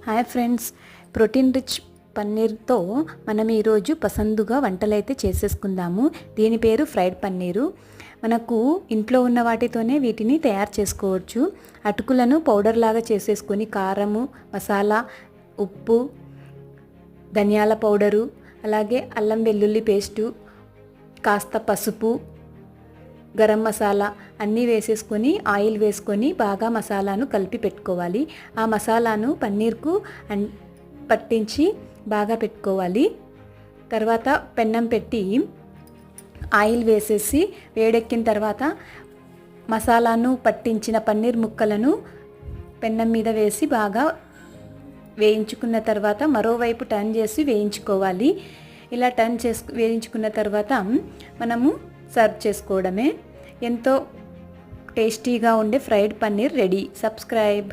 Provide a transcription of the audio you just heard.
Hi friends, protein rich పన్నీర్తో మనం ఈరోజు పసందుగా వంటలైతే చేసేసుకుందాము. దీని పేరు ఫ్రైడ్ పన్నీరు. మనకు ఇంట్లో ఉన్న వాటితోనే వీటిని తయారు చేసుకోవచ్చు. అటుకులను పౌడర్ లాగా చేసేసుకొని కారము, మసాలా, ఉప్పు, ధనియాల పౌడరు, అలాగే అల్లం వెల్లుల్లి పేస్టు, కాస్త పసుపు, గరం మసాలా అన్నీ వేసేసుకొని ఆయిల్ వేసుకొని బాగా మసాలాను కలిపి పెట్టుకోవాలి. ఆ మసాలాను పన్నీర్కు పట్టించి బాగా పెట్టుకోవాలి. తర్వాత పెన్నం పెట్టి ఆయిల్ వేసేసి వేడెక్కిన తర్వాత మసాలాను పట్టించిన పన్నీర్ ముక్కలను పెన్నం మీద వేసి బాగా వేయించుకున్న తర్వాత మరోవైపు టర్న్ చేసి వేయించుకోవాలి. ఇలా వేయించుకున్న తర్వాత మనము సర్వ్ చేసుకోవడమే. ఎంతో టేస్టీగా ఉండే ఫ్రైడ్ పన్నీర్ రెడీ. సబ్స్క్రైబ్.